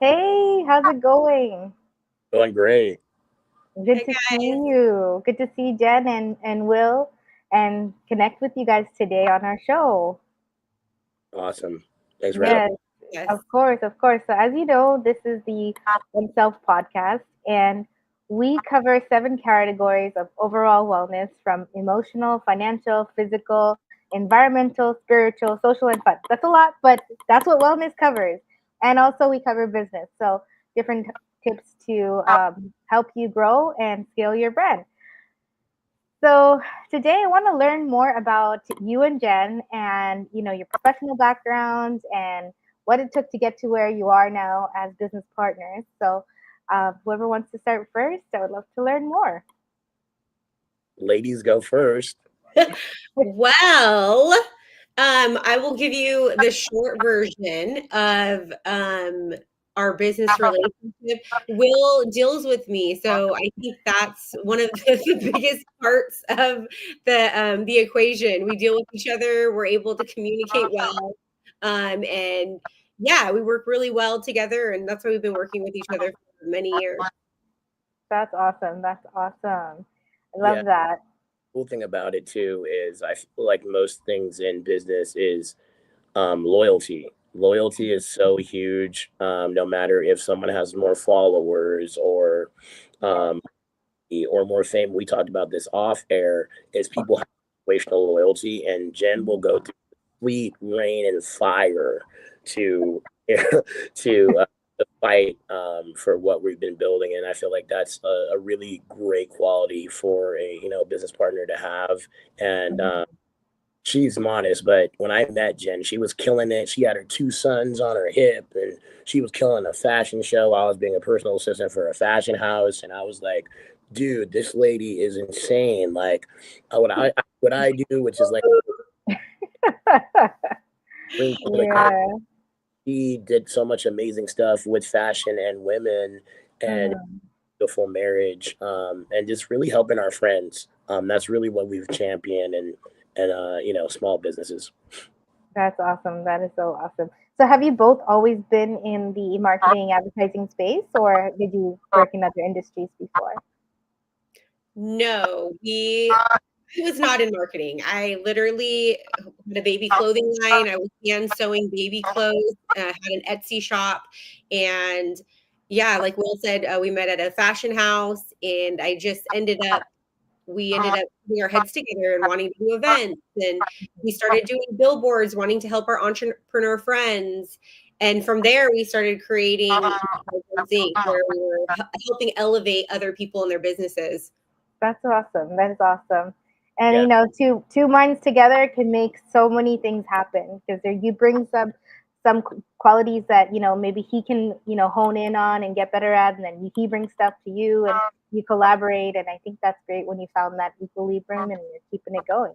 Hey, how's it going? Doing great. Good Hey to see guys. you. Good to see Jen and Will and connect with you guys today on our show. Awesome. Thanks for having Yes, Yes. of course, of course. So, as you know, this is the Oneself podcast, and we cover 7 categories of overall wellness from emotional, financial, physical, environmental, spiritual, social, and fun. That's a lot, but that's what wellness covers. And also, we cover business. So, different tips to help you grow and scale your brand. So today I want to learn more about you and Jen and your professional backgrounds and what it took to get to where you are now as business partners. So whoever wants to start first, I would love to learn more. you. Ladies go first. Well, I will give you the short version of our business relationship. Will deals with me, so I think that's one of the biggest parts of the equation. We deal with each other. We're able to communicate well, and yeah, we work really well together, and that's why we've been working with each other for many years. That's awesome. That's awesome. I Yeah. love that. Cool thing about it too is I feel like most things in business is loyalty. Loyalty is so huge. No matter if someone has more followers um, or more fame. We talked about this off air. Is people have situational loyalty, and Jen will go through sleet, rain, and fire to to fight for what we've been building. And I feel like that's a really great quality for a business partner to have. And she's modest, but when I met Jen, she was killing it. She had her 2 sons on her hip, and she was killing a fashion show. I was being a personal assistant for a fashion house, and I was like, "Dude, this lady is insane!" Like, what I do, which is like bring people together. Yeah. She did so much amazing stuff with fashion and women, and Mhm. beautiful marriage, and just really helping our friends. That's really what we've championed, and small businesses. That's awesome. That is so awesome. So have you both always been in the marketing advertising space or did you work in other industries before? No, I was not in marketing. I literally had a baby clothing line. I was hand sewing baby clothes, had an Etsy shop. And yeah, like Will said, we met at a fashion house and we ended up putting our heads together and wanting to do events. And we started doing billboards, wanting to help our entrepreneur friends. And from there, we started creating Billboard Inc, where we were helping elevate other people in their businesses. That's awesome. That is awesome. And Yeah, two minds together can make so many things happen because you bring some qualities that maybe he can hone in on and get better at, and then he brings stuff to you and you collaborate. And I think that's great when you found that equilibrium and you're keeping it going.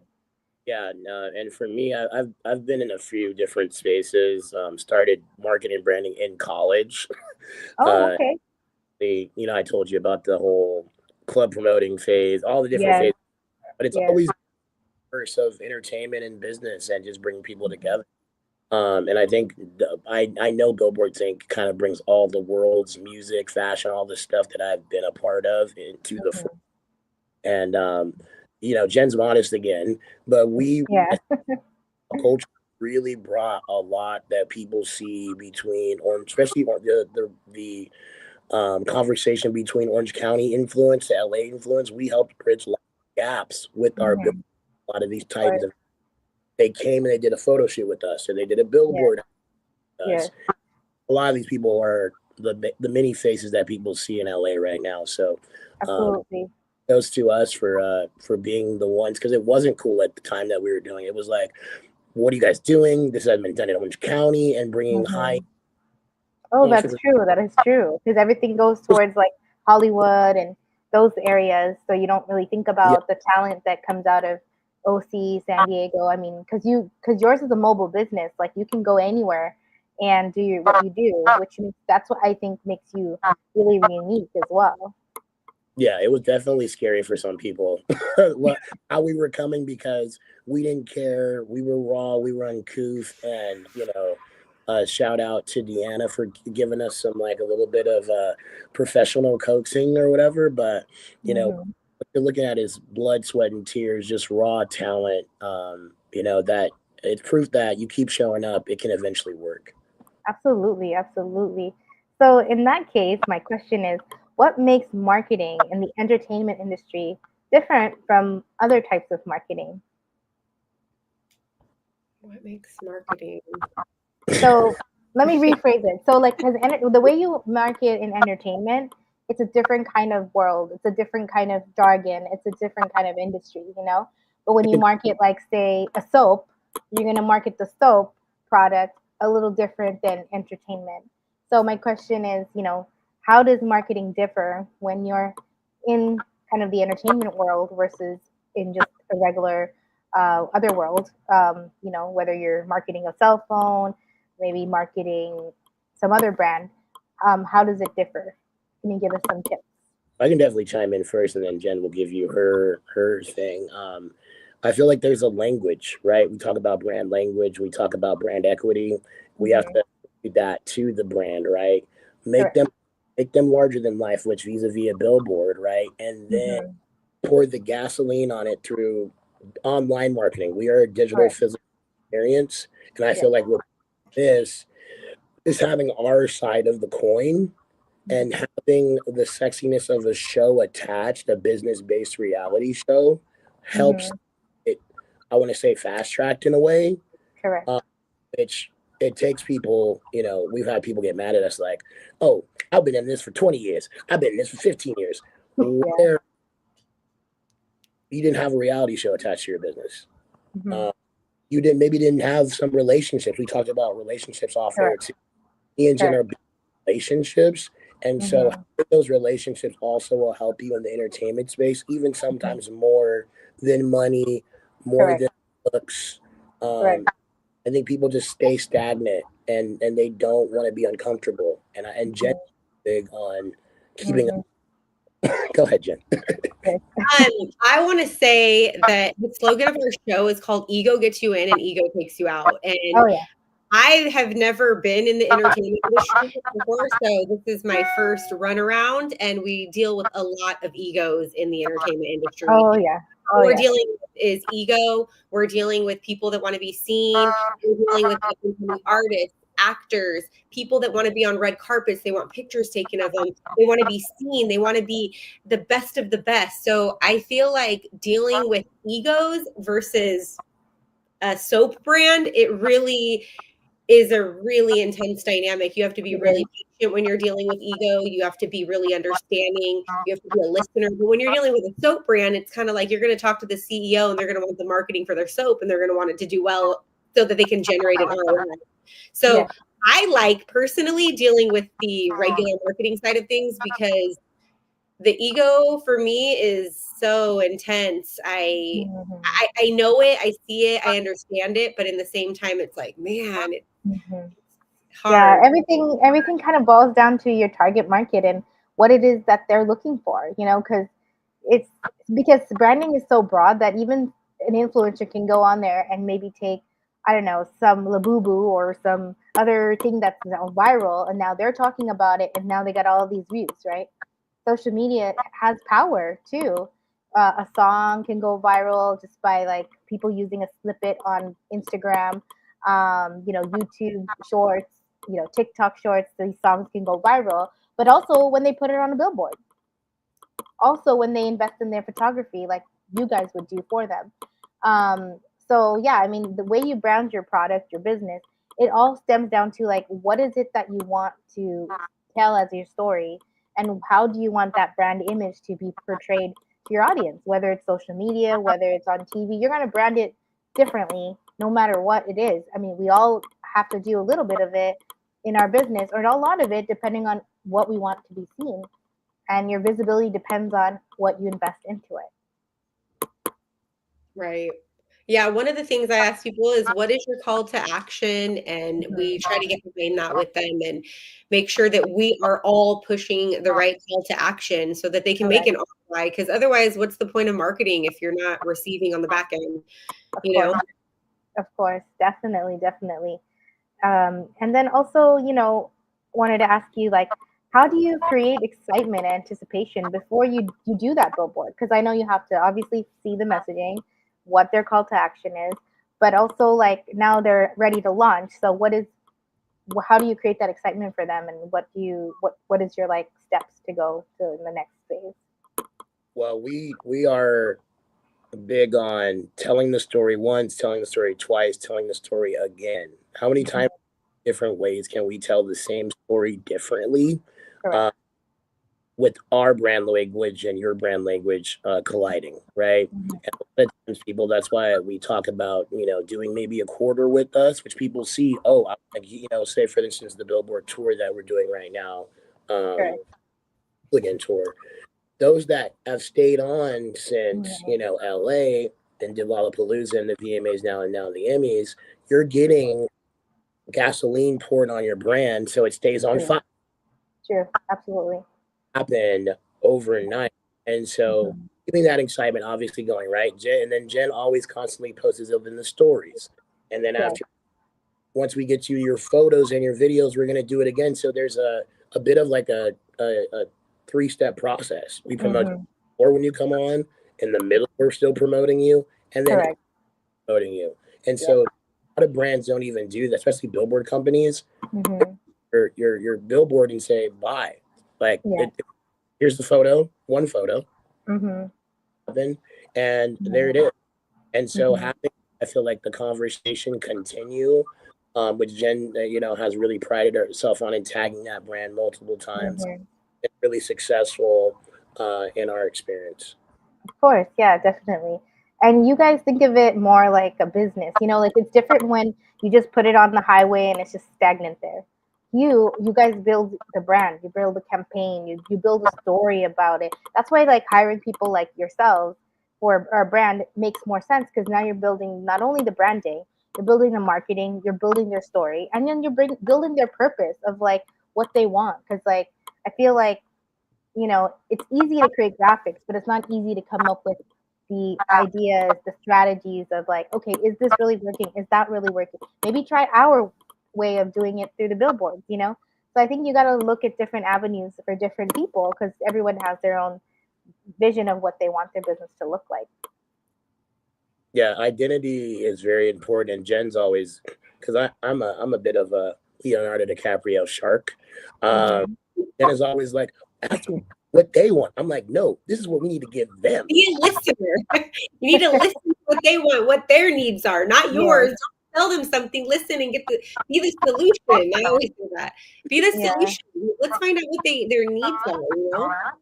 yeah, no, and for me, I've been in a few different spaces. Started marketing branding in college. Oh, Uh, okay. I told you about the whole club promoting phase, all the different Yes, phases, but it's yes. always first of entertainment and business and just bringing people together. And I think I know Billboard Inc. kind of brings all the world's music, fashion, all the stuff that I've been a part of into the Mhm. and Jen's modest again, but Yeah. culture really brought a lot that people see between orange, especially the conversation between Orange County influence to LA influence. We helped bridge a lot of gaps with our Mhm. a lot of these Or- titans. They came and they did a photo shoot with us, or they did a Yeah. billboard. Yes, because a lot of these people are the many faces that people see in LA right now. So absolutely. goes to us for being the ones, because it wasn't cool at the time that we were doing it. It was like, what are you guys doing? This has been done in Orange County, and bringing high Hmm. Oh, that's influence. true. That is true. Because everything goes towards like Hollywood and those areas. So you don't really think Yeah, about the talent that comes out of OC, San Diego. I mean, because yours is a mobile business. Like you can go anywhere and do what you do, which means that's what I think makes you really unique as well. yeah, it was definitely scary for some people how we were coming, because we didn't care. We were raw, we were uncouth, and shout out to Deanna for giving us some, like, a little bit of professional coaxing or whatever. But Hmm. what you're looking at is blood, sweat, and tears, just raw talent. That it's proof that you keep showing up, it can eventually work. Absolutely, absolutely. So, in that case, my question is what makes marketing in the entertainment industry different from other types of marketing? What makes marketing? So, let me rephrase it. So, like, because the way you market in entertainment, it's a different kind of world, it's a different kind of jargon, it's a different kind of industry, you know? But when you market, like, say, a soap, you're going to market the soap product a little different than entertainment. So, my question is, how does marketing differ when you're in kind of the entertainment world versus in just a regular other world? Whether you're marketing a cell phone, maybe marketing some other brand. How does it differ? Can you give us some tips? I can definitely chime in first, and then Jen will give you her thing. I feel like there's a language, right? We talk about brand language, we talk about brand equity. We have Hmm. to do that to the brand, right? Make Correct. them make them larger than life, which vis-a-vis a billboard, right? And then Hmm. pour the gasoline on it through online marketing. We are a digital Correct. physical experience, and I Yes. feel like with this is having our side of the coin, and Hmm. having the sexiness of a show attached, a business-based reality show, helps Hmm. it. I want to say fast tracked in a way, Correct. uh, which it takes people. We've had people get mad at us like, "Oh, I've been in this for 20 years. I've been in this for 15 years." Yeah. Where you didn't have a reality show attached to your business. Hmm. Uh, you didn't have some relationships. We talked about relationships off air Correct. too. Me and Jen Correct. are relationships. And so Hmm. those relationships also will help you in the entertainment space, even Hmm. sometimes more than money, more Correct. than looks. Correct. Um, I think people just stay stagnant, and they don't want to be uncomfortable. And Jen Hmm. is big on keeping. Hmm. Go ahead, Jen. Yes. I want to say that the slogan of our show is called "Ego gets you in and ego takes you out," and Oh yeah. I have never been in the entertainment industry before, so this is my first run around, and we deal with a lot of egos in the entertainment industry. Oh yeah. Oh What we're yeah. dealing with is ego. We're dealing with people that want to be seen. We're dealing with up-and-coming artists, actors, people that want to be on red carpets. They want pictures taken of them. They want to be seen. They want to be the best of the best. So I feel like dealing with egos versus a soap brand, it really is a really intense dynamic. You have to be It really is. patient when you're dealing with ego. You have to be really understanding. You have to be a listener. But when you're dealing with a soap brand, it's kind of like you're going to talk to the CEO and they're going to want the marketing for their soap and they're going to want it to do well so that they can generate an ROI. Yes. So I like personally dealing with the regular marketing side of things because the ego for me is so intense. Hmm. I know it, I see it, I understand it, but in the same time, it's like, man, it's Hmm. Yeah, hard. everything kind of boils down to your target market and what it is that they're looking for, because it's because branding is so broad that even an influencer can go on there and maybe take, I don't know, some labubu or some other thing that's now viral, and now they're talking about it, and now they got all of these views, right? Social media has power too. A song can go viral just by like people using a snippet on Instagram, YouTube shorts, TikTok shorts. These songs can go viral, but also when they put it on a billboard, also when they invest in their photography, like you guys would do for them. So yeah, I mean, the way you brand your product, your business, it all stems down to like, what is it that you want to tell as your story, and how do you want that brand image to be portrayed to your audience, whether it's social media, whether it's on TV. You're going to brand it differently no matter what it is. I mean, we all have to do a little bit of it in our business, or a lot of it, depending on what we want to be seen. And your visibility depends on what you invest into it. Right. Yeah, one of the things I ask people is, what is your call to action? And we try to get behind that with them and make sure that we are all pushing the right call to action so that they can make an ROI. Because otherwise, what's the point of marketing if you're not receiving on the back end? Of course, definitely, definitely. And then also, wanted to ask you, like, how do you create excitement and anticipation before you do that billboard? Because I know you have to obviously see the messaging, what their call to action is, but also like now they're ready to launch. So how do you create that excitement for them, and what is your like steps to go to in the next phase? Well, we are big on telling the story once, telling the story twice, telling the story again. How many times, different ways can we tell the same story differently? With our brand language and your brand language colliding, right? And a lot of times people, that's why we talk about, doing maybe a quarter with us, which people see, say for instance, the Billboard tour that we're doing right now, again tour. Those that have stayed on since, LA and did Lollapalooza and the VMAs now and now the Emmys, you're getting gasoline poured on your brand so it stays on fire. True, absolutely. Happen overnight. And so keeping that excitement obviously going, right? And then Jen always constantly posts it in the stories. And then once we get you your photos and your videos, we're going to do it again. So there's a bit of like a 3-step process. We promote you, or when you come on, in the middle, we're still promoting you, and then promoting you. And so a lot of brands don't even do that, especially billboard companies. Your billboard and say, bye. Like, here's the photo, one photo, and there it is. And so having, I feel like the conversation continue, which Jen, has really prided herself on, and tagging that brand multiple times. It's really successful in our experience. Of course, yeah, definitely. And you guys think of it more like a business, like it's different when you just put it on the highway and it's just stagnant there. You guys build the brand, you build the campaign, you build a story about it. That's why like hiring people like yourselves for our brand makes more sense, because now you're building not only the branding, you're building the marketing, you're building their story, and then you're building their purpose of like what they want. Because like I feel like it's easy to create graphics, but it's not easy to come up with the ideas, the strategies of like, okay, is this really working? Is that really working? Maybe try our way of doing it through the billboards, So I think you got to look at different avenues for different people, because everyone has their own vision of what they want their business to look like. Yeah, identity is very important. And Jen's always, because I'm a bit of a Leonardo DiCaprio shark. Jen is always like, that's what they want. I'm like, no, this is what we need to give them. Be a listener. You need to listen to what they want, what their needs are, not yours. Don't tell them something. Listen and be the solution. I always do that. Be the solution. Let's find out what their needs are.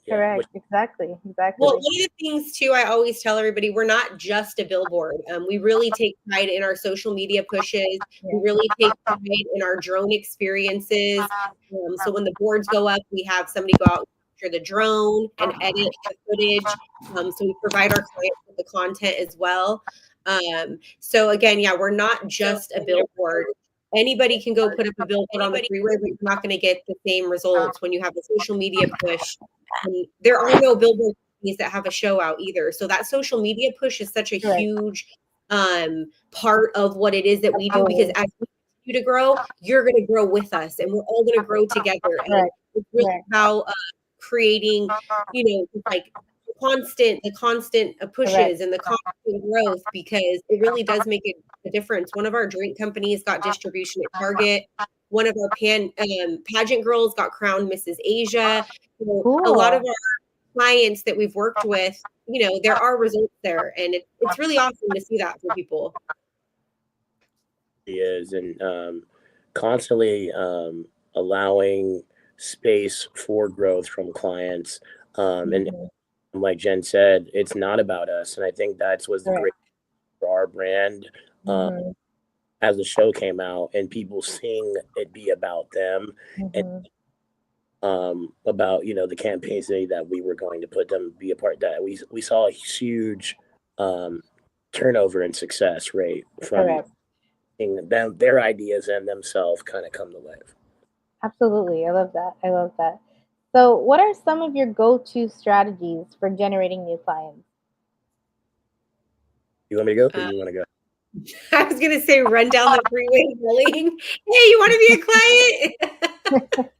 Correct. Exactly. Well, one of the things too, I always tell everybody, we're not just a billboard. We really take pride in our social media pushes. We really take pride in our drone experiences. So when the boards go up, we have somebody go out and capture the drone and edit the footage. So we provide our clients with the content as well. So again, we're not just a billboard. Anybody can go put up a billboard on the freeway, but you're not going to get the same results when you have a social media push. And there are no billboard companies that have a show out either. So that social media push is such a huge part of what it is that we do, because as we continue to grow, you're going to grow with us, and we're all going to grow together. And it's really about creating, like the constant pushes and the constant growth, because it really does make a difference. One of our drink companies got distribution at Target. One of our pageant girls got crowned Mrs. Asia. A lot of our clients that we've worked with, there are results there, and it's really awesome to see that for people. is, and constantly allowing space for growth from clients. And Mhm. like Jen said, it's not about us, and I think that's was the Correct. great for our brand. Um, Mhm. as the show came out and people seeing it be about them and Mhm. about the campaigns that we were going to put them be a part, that we saw a huge um, turnover and success rate from Correct. seeing them, their ideas and themselves kind of come to life. Absolutely. I love that. I love that. So, what are some of your go-to strategies for generating new clients? You want me to go or Uh, you want to go? I was gonna say run down the freeway yelling, "Hey, you want to be a client?"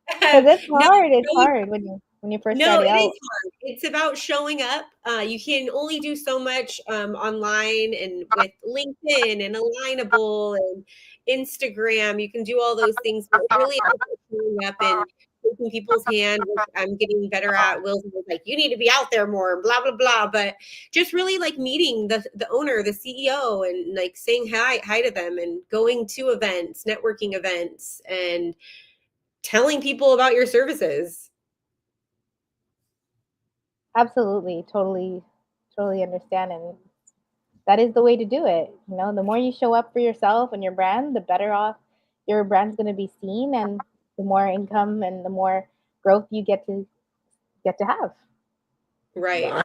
Because it's No, hard. It's really. hard when you're first No, starting it is out. hard. It's about showing up. You can only do so much online and with LinkedIn and Alignable and Instagram. You can do all those things, but it really is about showing up and taking people's hand, which I'm getting better at. Will's was like, you need to be out there more, blah, blah, blah. But just really like meeting the owner, the CEO, and like saying hi to them and going to events, networking events, and telling people about your services. Absolutely. Totally. Totally understand. And that is the way to do it. The more you show up for yourself and your brand, the better off your brand's going to be seen, and the more income and the more growth you get to have. Right. My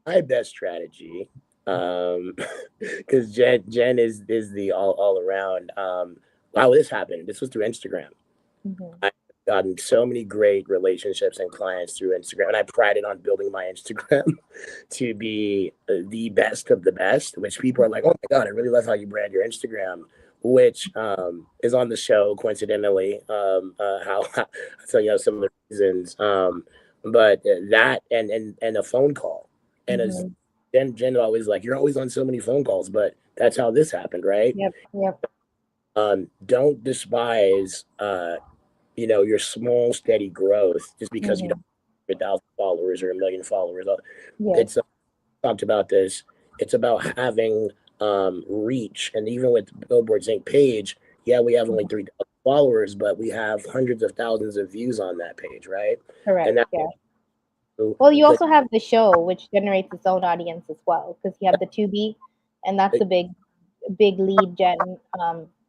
my best strategy, because Jen is the all around. Wow, this happened. This was through Instagram. Hmm. I've gotten so many great relationships and clients through Instagram, and I prided on building my Instagram to be the best of the best. Which people are like, "Oh my god, I really love how you brand your Instagram," which is on the show coincidentally. How so some of the reasons, but that and a phone call, and as Hmm. Jen always like, "You're always on so many phone calls," but that's how this happened, right? Yep. Yep. Don't despise your small steady growth just because you don't Hmm. have 1,000 followers or 1 million followers. Yes. It's talked about this. It's about having reach, and even with Billboard Inc page, yeah, we have only 3,000 followers, but we have hundreds of thousands of views on that page, right? And Correct. that's Yeah. the Well, you also have the show, which generates its own audience as well, because you have the Tubi, and that's a big lead gen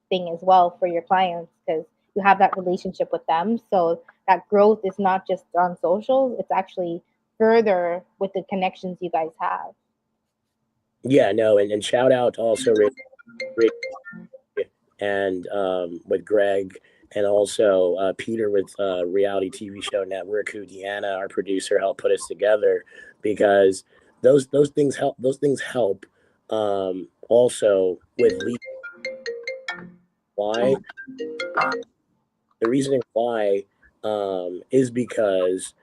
thing as well for your clients, because you have that relationship with them. So that growth is not just on socials; it's actually further with the connections you guys have. yeah, no, and shout out also Rick and with Greg, and also Peter with Reality TV Show Network, who Deanna, our producer, helped put us together, because those things help. Those things help. Also with lead. Why? The reasoning why is because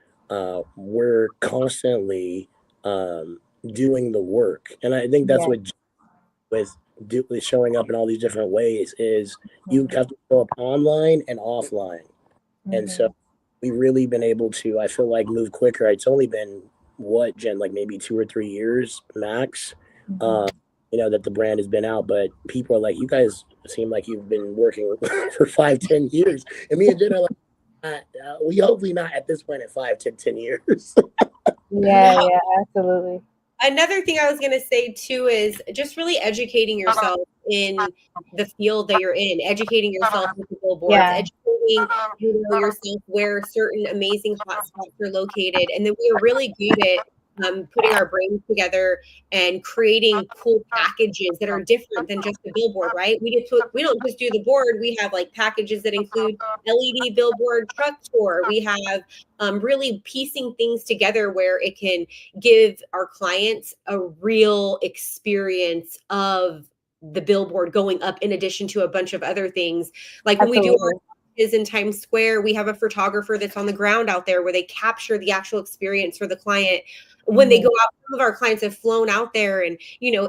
we're constantly doing the work, and I think that's Yeah. what with showing up in all these different ways is you Hmm. have to show up online and offline. And so Hmm. we've really been able to, I feel like, move quicker. It's only been what, Jen, like maybe 2 or 3 years max, Hmm. uh, that the brand has been out. But people are like, you guys seem like you've been working for 5, 10 years. And me and Jen are like, we hopefully not at this point at 5 to 10 years. Yeah. Yeah. Absolutely. Another thing I was going to say too is just really educating yourself in the field that you're in, educating yourself with the billboards, Yeah. educating yourself where certain amazing hotspots are located, and then we are really good at putting our brains together and creating cool packages that are different than just the billboard. Right? We don't just do the board. We have like packages that include LED billboard truck tour. We have really piecing things together where it can give our clients a real experience of the billboard going up in addition to a bunch of other things. Like when we do our Absolutely. is in Times Square, we have a photographer that's on the ground out there where they capture the actual experience for the client. When they go Hmm. out, some of our clients have flown out there and,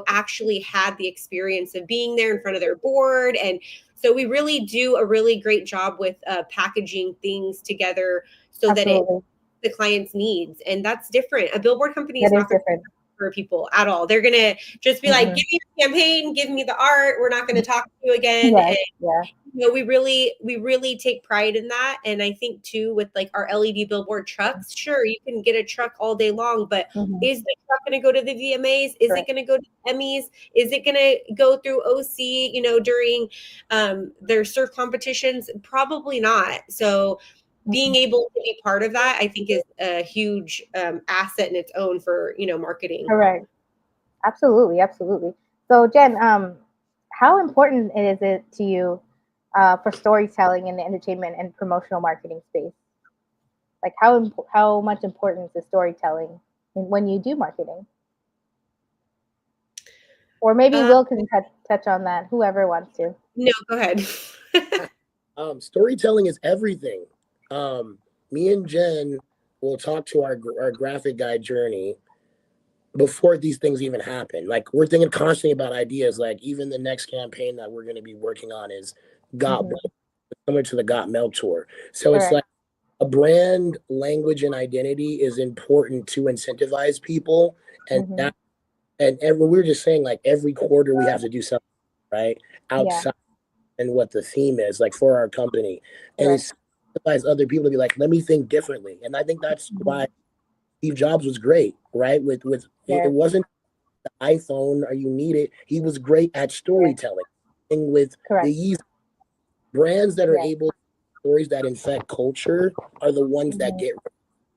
actually had the experience of being there in front of their board. And so we really do a really great job with packaging things together so that it Absolutely. the client's needs. And that's different. A billboard company is That is not going to different. for people at all. They're going to just be like, give me your campaign, give me the art. We're not going to talk to you again. Yes, and, you know, we really take pride in that. And I think too, with like our LED billboard trucks, sure, you can get a truck all day long, but is the truck going to go to the VMAs? Is it going to go to Emmys? Is it going to go through OC, you know, during their surf competitions? Probably not. So being able to be part of that, I think, is a huge asset in its own for, you know, marketing. Correct. Absolutely. So Jen, how important is it to you for storytelling in the entertainment and promotional marketing space? Like how much importance is storytelling when you do marketing? Or maybe Will can touch on that. Whoever wants to. No, go ahead. Storytelling is everything. Me and Jen will talk to our graphic guide journey before these things even happen. Like we're thinking constantly about ideas. Like even the next campaign that we're going to be working on is similar to the Got Milk tour. So it's like a brand language and identity is important to incentivize people, and that and we were just saying like every quarter we have to do something right outside and what the theme is like for our company, and it's other people to be like, let me think differently. And I think that's why Steve Jobs was great, right? With it wasn't the iPhone or you need it. He was great at storytelling. And with the brands that are able stories that infect culture are the ones that get.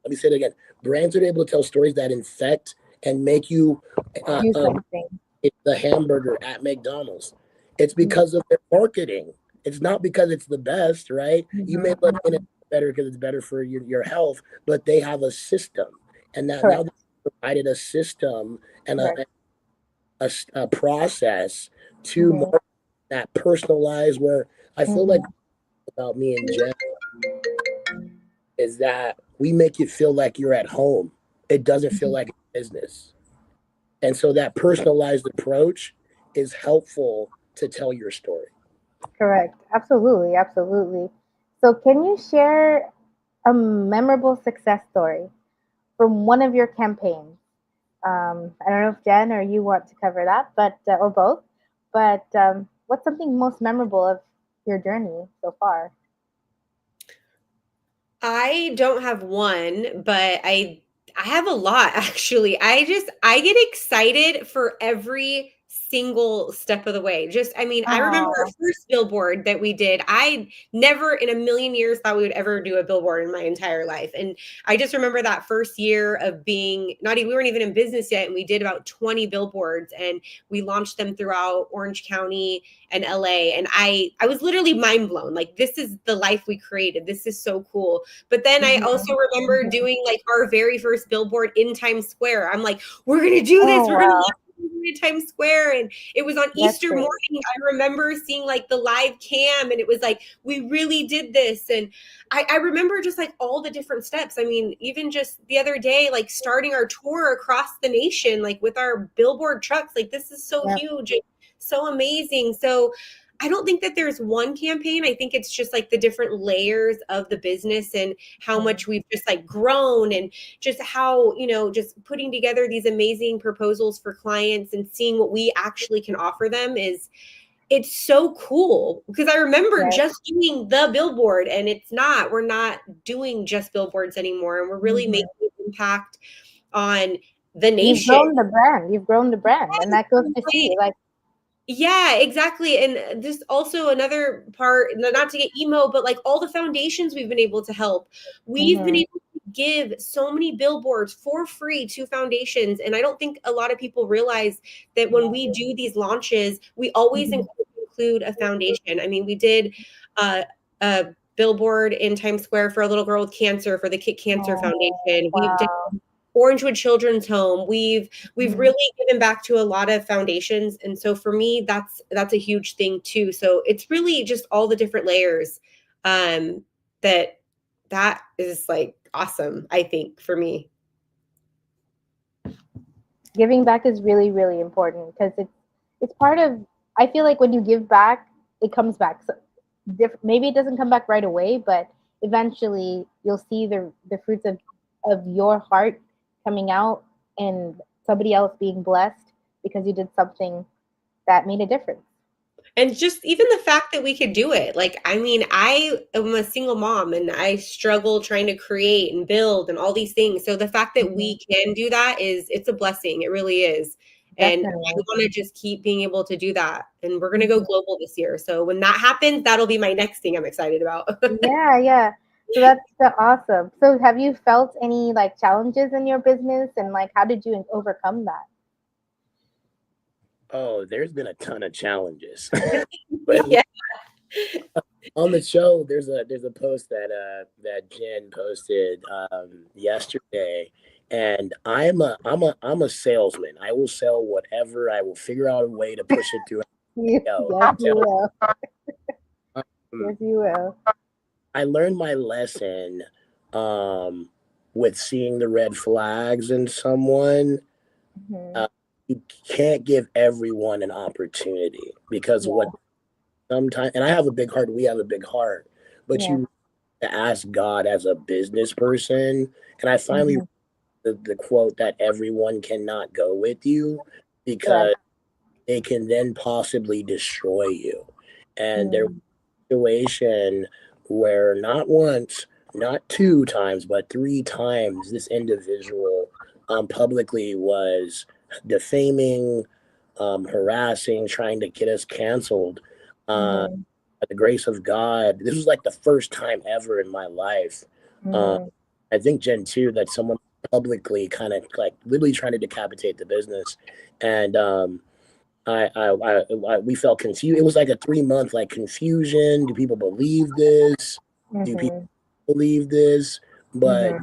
Let me say it again. Brands are able to tell stories that infect and make you it's the hamburger at McDonald's. It's because of their marketing. It's not because it's the best, right? You may look in it better because it's better for your health, but they have a system, and that now they provided a system and a process to market that personalized. Where I feel like about me and Jen is that we make it feel like you're at home. It doesn't feel like a business. And so that personalized approach is helpful to tell your story. Correct. Absolutely. So can you share a memorable success story from one of your campaigns? I don't know if Jen or you want to cover that, but or both. But what's something most memorable of your journey so far? I don't have one, but I have a lot actually. I get excited for every single step of the way. I remember our first billboard that we did. I never in a million years thought we would ever do a billboard in my entire life. And I just remember that first year of being we weren't even in business yet, and we did about 20 billboards, and we launched them throughout Orange County and LA. And I was literally mind blown. Like, this is the life we created. This is so cool. But then I also remember doing like our very first billboard in Times Square. I'm like, we're going to do this. We're going to in Times Square. And it was on Easter morning. I remember seeing like the live cam, and it was like, we really did this. And I remember just like all the different steps. I mean, even just the other day, like starting our tour across the nation, like with our billboard trucks, like this is so huge and so amazing. So I don't think that there's one campaign. I think it's just like the different layers of the business and how much we've just like grown, and just how, you know, just putting together these amazing proposals for clients and seeing what we actually can offer them it's so cool. Because I remember just doing the billboard, and we're not doing just billboards anymore. And we're really making an impact on the nation. You've grown the brand. And that goes to see like, yeah, exactly. And this also another part, not to get emo, but like all the foundations we've been able to help. We've been able to give so many billboards for free to foundations. And I don't think a lot of people realize that when we do these launches, we always include a foundation. I mean, we did a billboard in Times Square for a little girl with cancer for the Kit Cancer Foundation. We've done Orangewood Children's Home. We've really given back to a lot of foundations. And so for me, that's a huge thing too. So it's really just all the different layers that is like awesome, I think, for me. Giving back is really, really important because it's part of, I feel like when you give back, it comes back. So maybe it doesn't come back right away, but eventually you'll see the fruits of your heart coming out in somebody else being blessed because you did something that made a difference. And just even the fact that we could do it. Like, I mean, I am a single mom and I struggle trying to create and build and all these things. So the fact that we can do that it's a blessing. It really is. And Definitely. I want to just keep being able to do that. And we're going to go global this year. So when that happens, that'll be my next thing I'm excited about. Yeah. So that's awesome. So have you felt any like challenges in your business, and like how did you overcome that? Oh, there's been a ton of challenges. But Yeah. on the show, there's a post that Jen posted yesterday, and I'm a salesman. I will sell whatever. I will figure out a way to push it through. Yes, you will. Yes, you will. I learned my lesson with seeing the red flags in someone. You can't give everyone an opportunity because what sometimes, and I have a big heart, we have a big heart, but you to ask God as a business person. And I finally the quote that everyone cannot go with you because they can then possibly destroy you. And there was a situation where not once, not 2 times, but 3 times this individual publicly was defaming, harassing, trying to get us canceled. By the grace of God, this was like the first time ever in my life. I think Jen too, that someone publicly kind of like literally trying to decapitate the business, and we felt confused. It was like a 3 month like confusion. Do people believe this? Do people believe this? But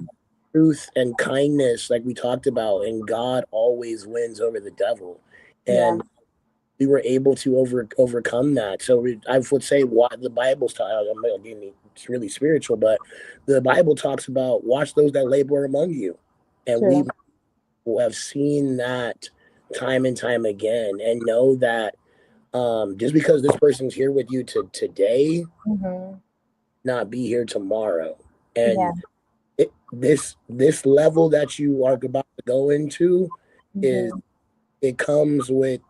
truth and kindness, like we talked about, and God always wins over the devil, and we were able to overcome that. So I would say what the Bible's talking. It's really spiritual, but the Bible talks about watch those that labor among you, and we have seen that time and time again, and know that just because this person's here with you today, not be here tomorrow, and this level that you are about to go into is it comes with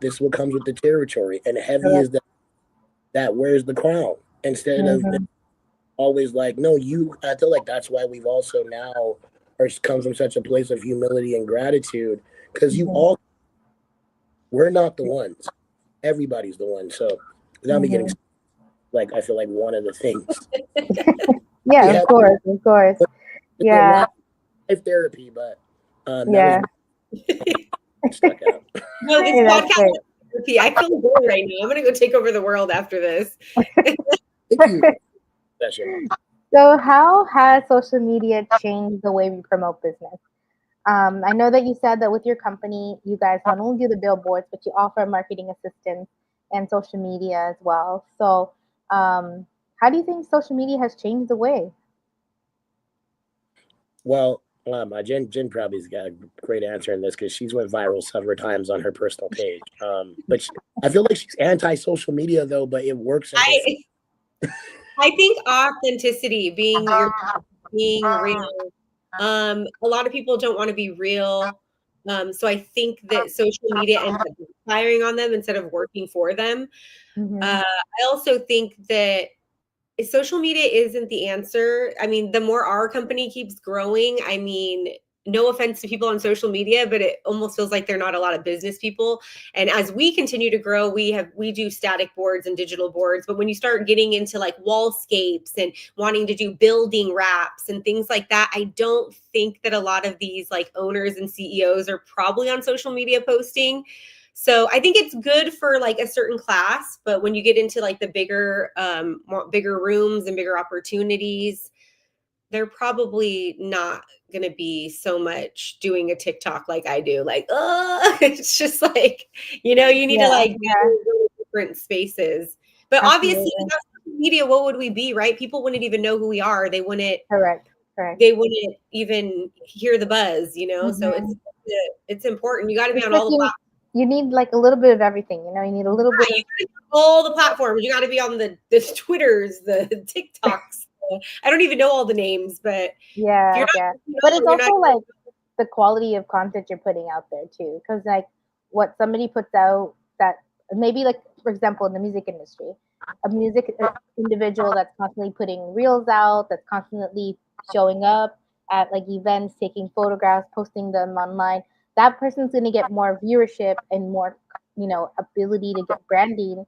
this what comes with the territory, and heavy is that wears the crown instead of always like no you. I feel like that's why we've also now comes from such a place of humility and gratitude because we're not the ones, everybody's the one. So without me getting like I feel like one of the things of course life therapy, but stuck out. No, this podcast therapy. I feel good right now. I'm gonna go take over the world after this. Thank you. So how has social media changed the way we promote business? I know that you said that with your company, you guys not only do the billboards, but you offer marketing assistance and social media as well. So how do you think social media has changed the way? Well, Jen probably's got a great answer in this because she's went viral several times on her personal page. But I feel like she's anti-social media though, but it works. I think authenticity, being real. A lot of people don't want to be real. So I think that social media ends up firing on them instead of working for them. I also think that social media isn't the answer. I mean, the more our company keeps growing, I mean, no offense to people on social media, but it almost feels like they're not a lot of business people. And as we continue to grow, we do static boards and digital boards. But when you start getting into like wallscapes and wanting to do building wraps and things like that, I don't think that a lot of these like owners and CEOs are probably on social media posting. So I think it's good for like a certain class, but when you get into like the bigger rooms and bigger opportunities, they're probably not going to be so much doing a TikTok like I do. Like, it's just like, you need to like go different spaces. But obviously, without social media, what would we be, right? People wouldn't even know who we are. They wouldn't. Correct. They wouldn't even hear the buzz, So it's important. You got to be on all the platforms. You need like a little bit of everything, you need a little bit of all the platforms. You got to be on the Twitters, the TikToks. I don't even know all the names, but but it's also like the quality of content you're putting out there too. Because like what somebody puts out, that maybe like for example in the music industry, a music individual that's constantly putting reels out, that's constantly showing up at like events, taking photographs, posting them online. That person's going to get more viewership and more, ability to get branding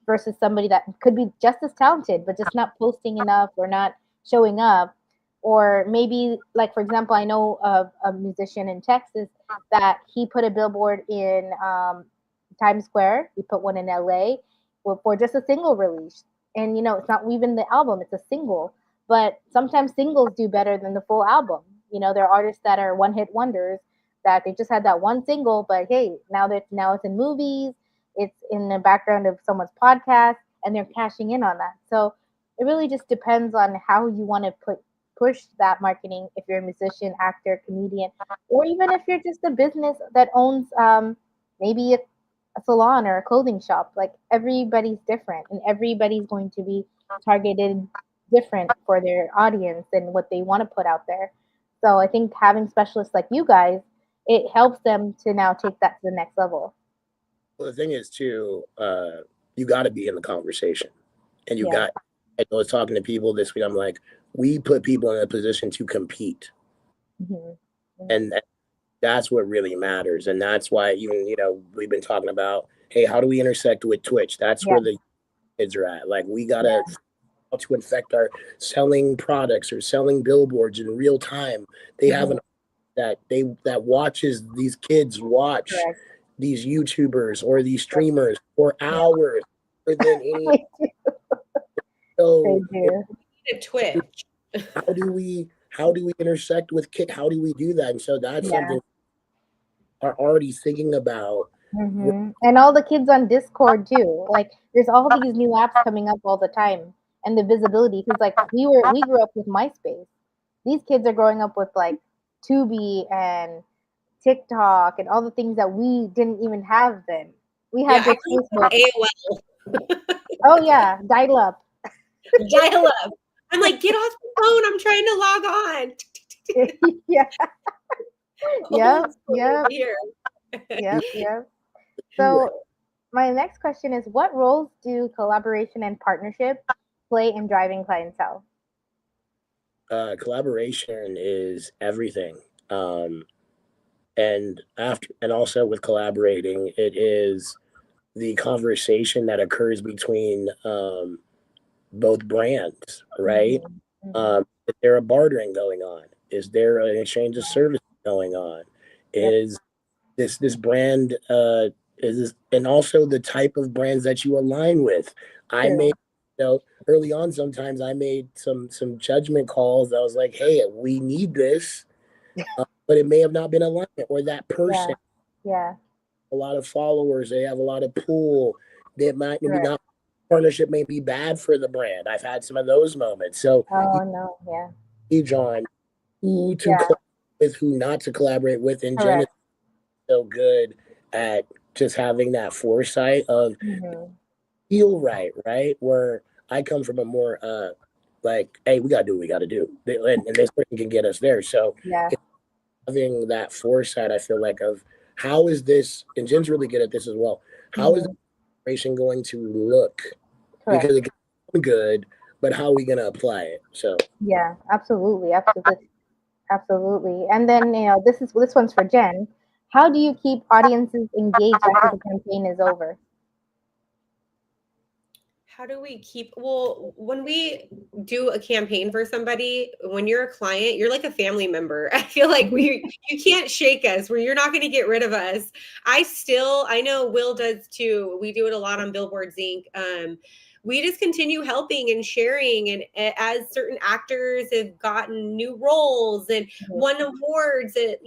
versus somebody that could be just as talented but just not posting enough or not showing up. Or maybe like for example, I know of a musician in Texas that he put a billboard in Times Square. He put one in LA for just a single release. And it's not even the album, it's a single. But sometimes singles do better than the full album. There are artists that are one hit wonders that they just had that one single, but hey, now it's in movies, it's in the background of someone's podcast, and they're cashing in on that. So it really just depends on how you want to push that marketing. If you're a musician, actor, comedian, or even if you're just a business that owns maybe a salon or a clothing shop, like everybody's different and everybody's going to be targeted different for their audience and what they want to put out there. So I think having specialists like you guys, it helps them to now take that to the next level. Well, the thing is too, you got to be in the conversation, and Yeah. I was talking to people this week. I'm like, we put people in a position to compete, Mhm. and that's what really matters. And that's why even we've been talking about, hey, how do we intersect with Twitch? That's Yeah. where the kids are at. Like we gotta to infect our selling products or selling billboards in real time. They have an that watches these kids watch Correct. these YouTubers or these streamers for hours more than any. So They do. Twitch. how do we intersect with kick? How do we do that? And so that's Yeah. something are already thinking about. And all the kids on Discord too. Like, there's all these new apps coming up all the time, and the visibility. Because like we grew up with MySpace. These kids are growing up with like Tubi and TikTok and all the things that we didn't even have then. We had I this Facebook. AOL. Oh yeah, dial up. Dial up. I'm like, get off the phone. I'm trying to log on. Yeah. Yep. Yep. Here. Yep. So my next question is, what roles do collaboration and partnership play in driving clientele? Collaboration is everything. And also with collaborating, it is the conversation that occurs between both brands, right? Is there a bartering going on? Is there an exchange of services going on? Is this brand and also the type of brands that you align with? I made early on, sometimes I made some judgment calls. I was like, hey, we need this, but it may have not been alignment, or that person a lot of followers, they have a lot of pull. They might maybe not partnership may be bad for the brand. I've had some of those moments. So gauge on who to collaborate with, who not to collaborate with. And Jen is so good at just having that foresight of feel right, where I come from a more like, hey, we gotta do what we gotta do, and this person can get us there. So having that foresight, I feel like, of how is this, and Jen's really good at this as well. How is the collaboration going to look? Because it can be good, but how are we gonna apply it? So absolutely. And then this one's for Jen. How do you keep audiences engaged after the campaign is over? How do we when we do a campaign for somebody, when you're a client, you're like a family member. I feel like you can't shake us, where you're not going to get rid of us. I know Will does too. We do it a lot on Billboard Inc. We just continue helping and sharing, and as certain actors have gotten new roles and won awards at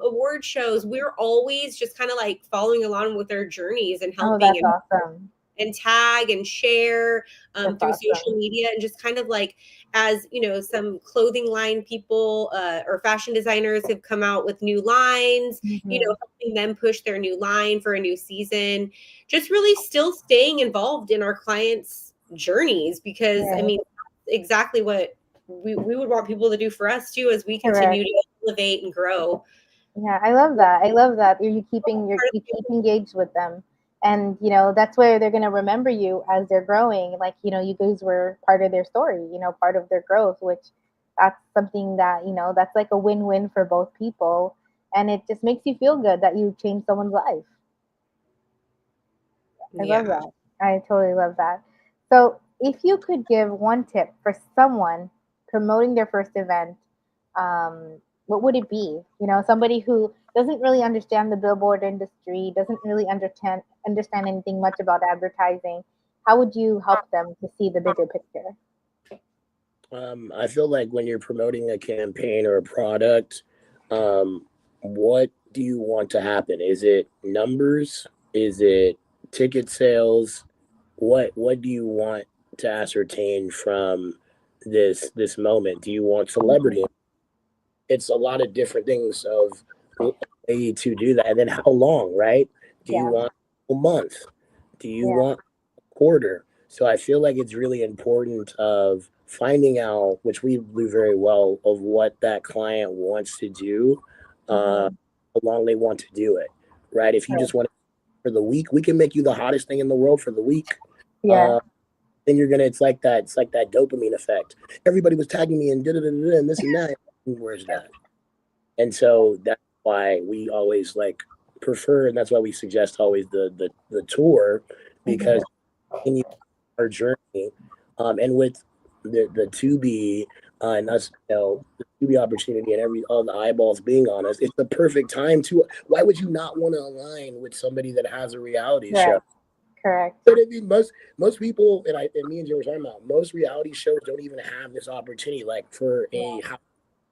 award shows, we're always just kind of like following along with their journeys and helping. Oh, that's awesome. And tag and share through social media, and just kind of like, as some clothing line people or fashion designers have come out with new lines, helping them push their new line for a new season, just really still staying involved in our clients' journeys, because I mean, exactly what we would want people to do for us too, as we continue to elevate and grow. Yeah, I love that. I love that you keep engaged with them, and that's where they're gonna remember you as they're growing. Like you guys were part of their story, part of their growth, which that's something that that's like a win-win for both people, and it just makes you feel good that you changed someone's life. I love Yeah. that. I totally love that. So, if you could give one tip for someone promoting their first event, what would it be? Somebody who doesn't really understand the billboard industry, doesn't really understand anything much about advertising. How would you help them to see the bigger picture? I feel like when you're promoting a campaign or a product, what do you want to happen? Is it numbers? Is it ticket sales? What do you want to ascertain from this moment? Do you want Mhm. celebrity? It's a lot of different things of a way to do that. And then how long, right? Do you Yeah, want a month? Do you yeah, want a quarter? So I feel like it's really important of finding out, which we do very well, of what that client wants to do, uh, hmm, how long they want to do it, right? If you right. just want it for the week, we can make you the hottest thing in the world for the week. Yeah, Uh, then you're gonna, it's like that dopamine effect. Everybody was tagging me and da da da da and this and that. Where's that? And so that's why we always like prefer, and that's why we suggest always the tour, because hmm, in you our journey, and with the Tubi and us, the Tubi opportunity and all the eyeballs being on us, it's the perfect time to. Why would you not want to align with somebody that has a reality show? correct, correct. But I mean, most people, and me and Joe were talking about, most reality shows don't even have this opportunity. Like for a Yeah,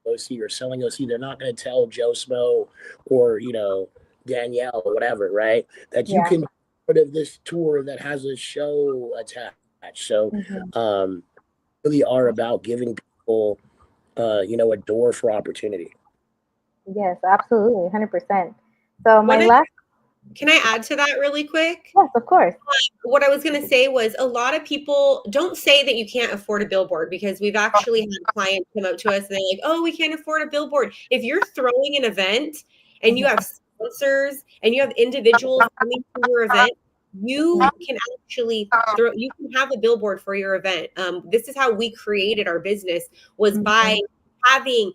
OC or selling OC, they're not going to tell Joe Smo or Danielle or whatever, right? That you yeah, can be part of this tour that has a show attached. So, hmm, um, really are about giving people, a door for opportunity. yes, absolutely, 100%. So my What last, can I add to that really quick? yes, of course. What I was going to say was a lot of people don't say that you can't afford a billboard, because we've actually had clients come up to us and they're like, oh, we can't afford a billboard. If you're throwing an event and you Mhm, have sponsors and you have individuals coming to your event, you mhm, can actually you can have a billboard for your event. This is how we created our business, was by mhm, having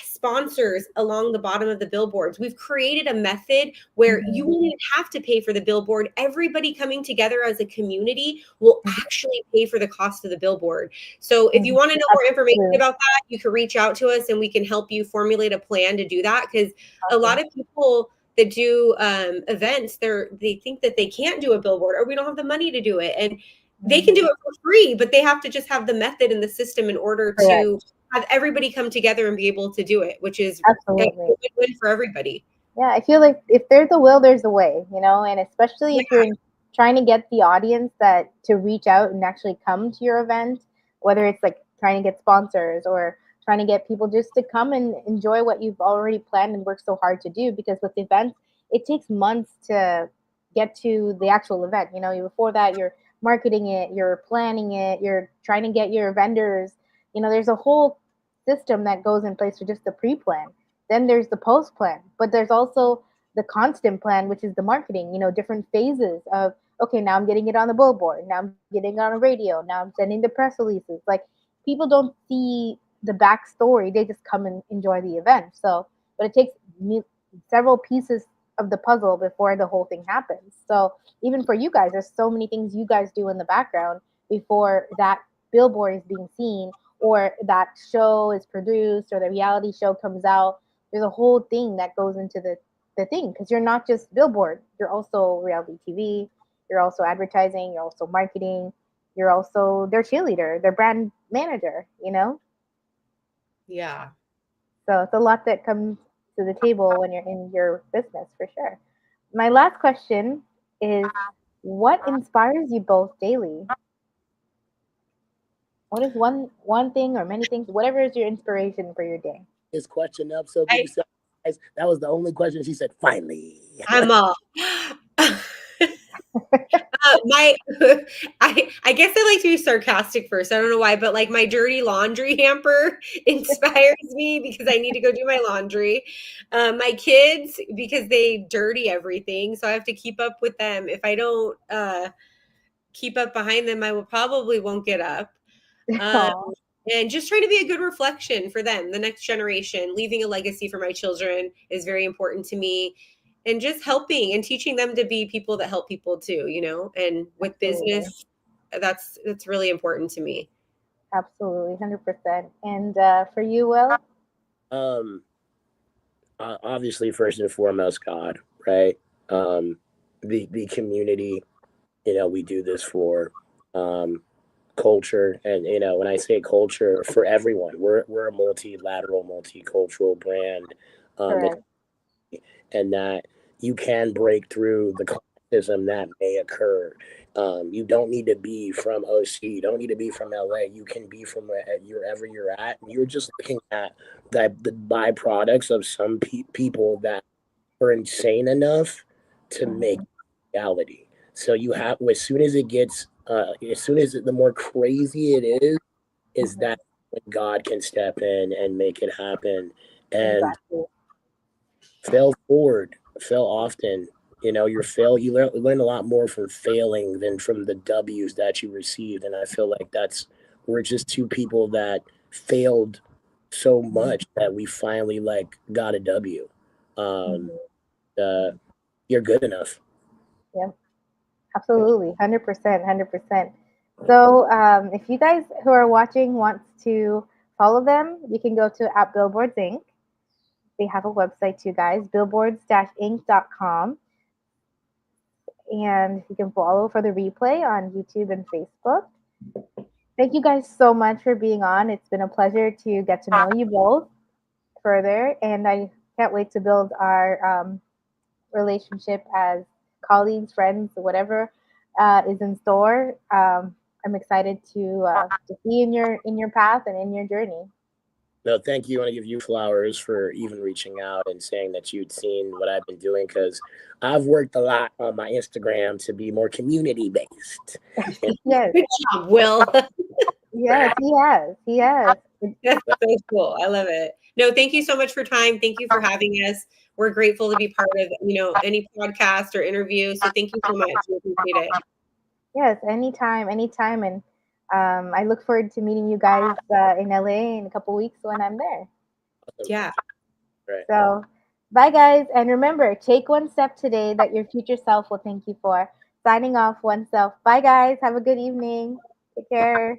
sponsors along the bottom of the billboards. We've created a method where you mhm, won't even have to pay for the billboard. Everybody coming together as a community will mhm, actually pay for the cost of the billboard. So if you mhm. want to know more information Absolutely. about that, you can reach out to us and we can help you formulate a plan to do that. Because a lot Awesome. of people that do events, they think that they can't do a billboard or we don't have the money to do it. And they can do Mhm. it for free, but they have to just have the method and the system in order Correct. to have everybody come together and be able to do it, which is a Absolutely. win-win for everybody. Yeah, I feel like if there's a will, there's a way, and especially Yeah. if you're trying to get the audience that to reach out and actually come to your event, whether it's like trying to get sponsors or trying to get people just to come and enjoy what you've already planned and worked so hard to do. Because with events, it takes months to get to the actual event. Before that, you're marketing it, you're planning it, you're trying to get your vendors. There's a whole system that goes in place for just the pre-plan. Then there's the post plan, but there's also the constant plan, which is the marketing, different phases of, okay, now I'm getting it on the billboard. Now I'm getting it on the radio. Now I'm sending the press releases. Like people don't see the backstory. They just come and enjoy the event. So, but it takes several pieces of the puzzle before the whole thing happens. So even for you guys, there's so many things you guys do in the background before that billboard is being seen or that show is produced or the reality show comes out. There's a whole thing that goes into the thing because you're not just billboard, you're also reality TV, you're also advertising, you're also marketing, you're also their cheerleader, their brand manager. Yeah. So it's a lot that comes to the table when you're in your business for sure. My last question is, what inspires you both daily? What is one thing or many things, whatever is your inspiration for your day? This question up so I, people say, "Guys, that was the only question." She said, "Finally." I'm My, I guess I like to be sarcastic first. I don't know why, but like my dirty laundry hamper inspires me because I need to go do my laundry. My kids, because they dirty everything, so I have to keep up with them. If I don't keep up behind them, I will probably won't get up. Um, Aw, and just trying to be a good reflection for them, the next generation. Leaving a legacy for my children is very important to me. And just helping and teaching them to be people that help people too, you know, and with absolutely. business, that's really important to me. Absolutely, 100%. And for you, Will? Um, Obviously, first and foremost, God, right? Um, the community, we do this for. Um, Culture, and when I say culture, for everyone, we're a multilateral, multicultural brand. That Correct. and that you can break through the classism that may occur. You don't need to be from OC. You don't need to be from LA. You can be from wherever you're at. You're just looking at that the byproducts of some people that are insane enough to make Mhm. reality. So you have, as soon as it gets, the more crazy it is Mhm. that when God can step in and make it happen. And Exactly. fail forward, fail often. You learn a lot more from failing than from the W's that you received. And I feel like we're just two people that failed so much that we finally like got a W. Um, Mhm. uh, you're good enough. Yeah, absolutely. 100%. 100%. So, if you guys who are watching wants to follow them, you can go to at Billboards Inc. They have a website too, guys, billboards-inc.com. And you can follow for the replay on YouTube and Facebook. Thank you guys so much for being on. It's been a pleasure to get to know you both further, and I can't wait to build our relationship as colleagues, friends, whatever is in store. I'm excited to see in your path and in your journey. No, thank you. I want to give you flowers for even reaching out and saying that you'd seen what I've been doing because I've worked a lot on my Instagram to be more community based. And Yes, Good job, Will. yes, he has. He has. That's so cool. I love it. No, thank you so much for time. Thank you for having us. We're grateful to be part of, any podcast or interview. So thank you so much. We appreciate it. Yes, anytime, anytime, and I look forward to meeting you guys in LA in a couple weeks when I'm there. Yeah. right. So, bye, guys. And remember, take one step today that your future self will thank you for. Signing off, oneself. Bye, guys. Have a good evening. Take care.